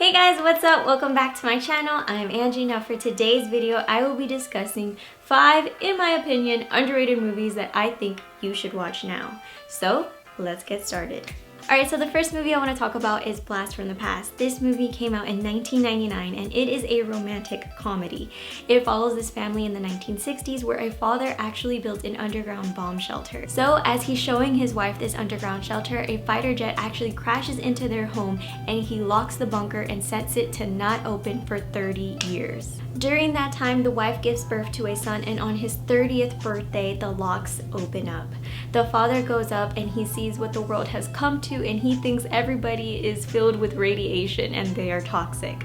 Hey guys, what's up? Welcome back to my channel. I'm Angie. Now for today's video, I will be discussing 5, in my opinion, underrated movies that I think you should watch now. So let's get started. Alright, so the first movie I want to talk about is Blast from the Past. This movie came out in 1999 and it is a romantic comedy. It follows this family in the 1960s where a father actually built an underground bomb shelter. So as he's showing his wife this underground shelter, a fighter jet actually crashes into their home and he locks the bunker and sets it to not open for 30 years. During that time, the wife gives birth to a son, and on his 30th birthday, the locks open up. The father goes up and he sees what the world has come to, and he thinks everybody is filled with radiation and they are toxic.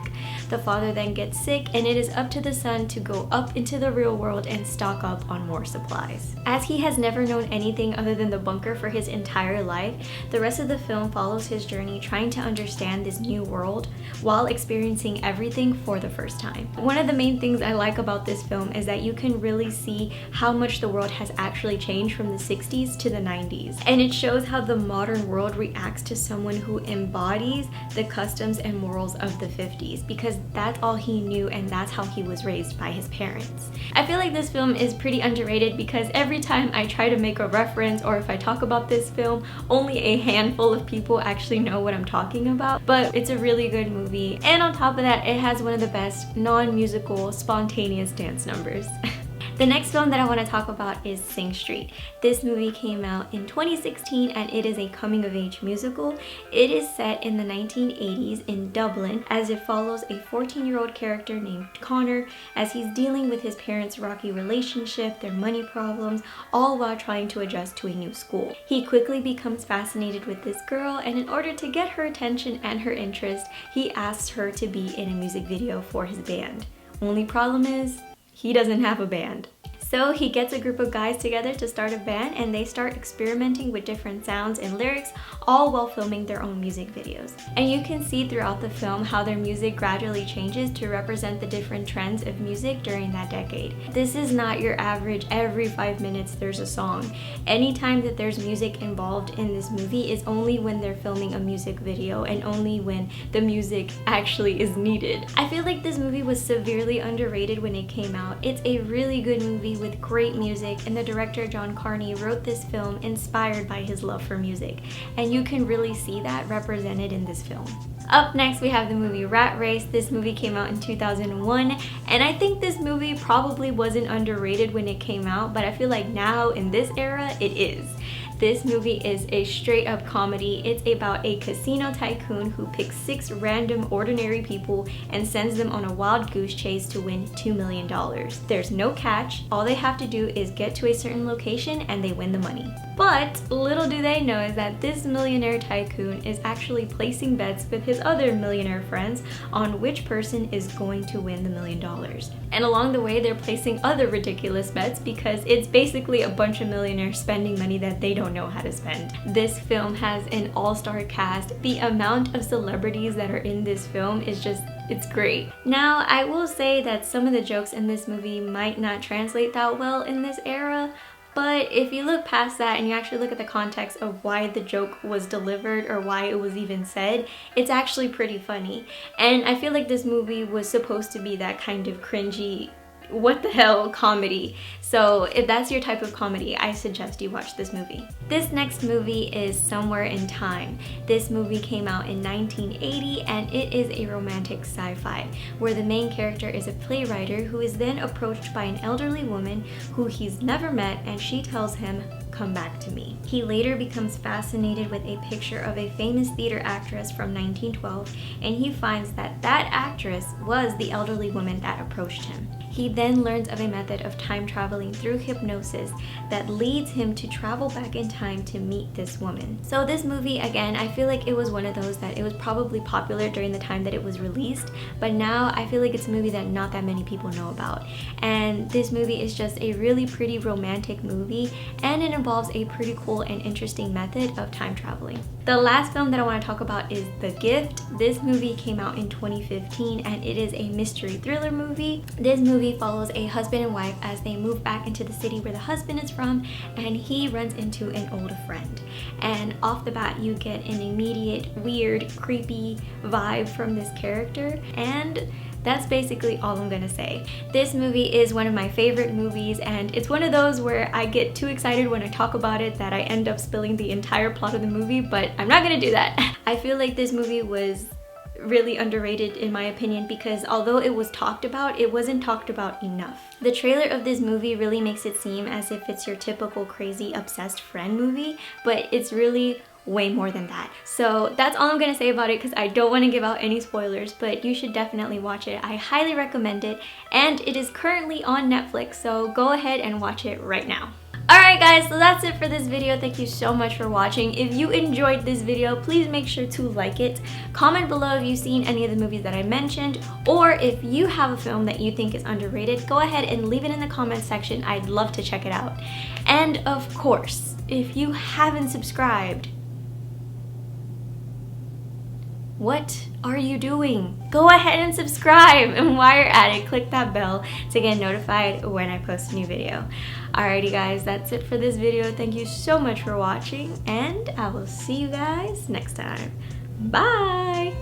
The father then gets sick, and it is up to the son to go up into the real world and stock up on more supplies. As he has never known anything other than the bunker for his entire life, the rest of the film follows his journey trying to understand this new world while experiencing everything for the first time. One of the main things I like about this film is that you can really see how much the world has actually changed from the 60s to the 90s. And it shows how the modern world reacts to someone who embodies the customs and morals of the 50s, because that's all he knew and that's how he was raised by his parents. I feel like this film is pretty underrated because every time I try to make a reference or if I talk about this film, only a handful of people actually know what I'm talking about. But it's a really good movie, and on top of that, it has one of the best non-musical spontaneous dance numbers. The next film that I want to talk about is Sing Street. This movie came out in 2016 and it is a coming-of-age musical. It is set in the 1980s in Dublin, as it follows a 14-year-old character named Connor as he's dealing with his parents' rocky relationship, their money problems, all while trying to adjust to a new school. He quickly becomes fascinated with this girl, and in order to get her attention and her interest, he asks her to be in a music video for his band. Only problem is, he doesn't have a band. So he gets a group of guys together to start a band, and they start experimenting with different sounds and lyrics, all while filming their own music videos. And you can see throughout the film how their music gradually changes to represent the different trends of music during that decade. This is not your average every 5 minutes there's a song. Anytime that there's music involved in this movie is only when they're filming a music video and only when the music actually is needed. I feel like this movie was severely underrated when it came out. It's a really good movie with great music, and the director John Carney wrote this film inspired by his love for music, and you can really see that represented in this film. Up next, we have the movie Rat Race. This movie came out in 2001, and I think this movie probably wasn't underrated when it came out, but I feel like now in this era it is. This movie is a straight up comedy. It's about a casino tycoon who picks 6 random ordinary people and sends them on a wild goose chase to win $2 million. There's no catch. All they have to do is get to a certain location and they win the money. But little do they know is that this millionaire tycoon is actually placing bets with his other millionaire friends on which person is going to win the $1 million. And along the way, they're placing other ridiculous bets because it's basically a bunch of millionaires spending money that they don't know how to spend. This film has an all-star cast. The amount of celebrities that are in this film is just, it's great. Now, I will say that some of the jokes in this movie might not translate that well in this era, but if you look past that and you actually look at the context of why the joke was delivered or why it was even said, it's actually pretty funny. And I feel like this movie was supposed to be that kind of cringy, what the hell comedy. So if that's your type of comedy, I suggest you watch this movie. This next movie is Somewhere in Time. This movie came out in 1980 and it is a romantic sci-fi where the main character is a playwright who is then approached by an elderly woman who he's never met, and she tells him, "Come back to me." He later becomes fascinated with a picture of a famous theater actress from 1912, and he finds that that actress was the elderly woman that approached him. He then learns of a method of time traveling through hypnosis that leads him to travel back in time to meet this woman. So this movie, again, I feel like it was one of those that it was probably popular during the time that it was released, but now I feel like it's a movie that not that many people know about. And this movie is just a really pretty romantic movie, and it involves a pretty cool and interesting method of time traveling. The last film that I want to talk about is The Gift. This movie came out in 2015 and it is a mystery thriller movie. This movie movie follows a husband and wife as they move back into the city where the husband is from, and he runs into an old friend. And off the bat, you get an immediate, weird, creepy vibe from this character, and that's basically all I'm gonna say. This movie is one of my favorite movies, and it's one of those where I get too excited when I talk about it that I end up spilling the entire plot of the movie, but I'm not gonna do that. I feel like this movie was really underrated in my opinion because although it was talked about, it wasn't talked about enough. The trailer of this movie really makes it seem as if it's your typical crazy obsessed friend movie, but it's really way more than that. So that's all I'm gonna say about it because I don't want to give out any spoilers, but you should definitely watch it. I highly recommend it, and it is currently on Netflix, so go ahead and watch it right now. Alright guys, so that's it for this video. Thank you so much for watching. If you enjoyed this video, please make sure to like it. Comment below if you've seen any of the movies that I mentioned, or if you have a film that you think is underrated, go ahead and leave it in the comments section. I'd love to check it out. And of course, if you haven't subscribed, what are you doing? Go ahead and subscribe, and while you're at it, click that bell to get notified when I post a new video. Alrighty guys, that's it for this video. Thank you so much for watching, and I will see you guys next time. Bye!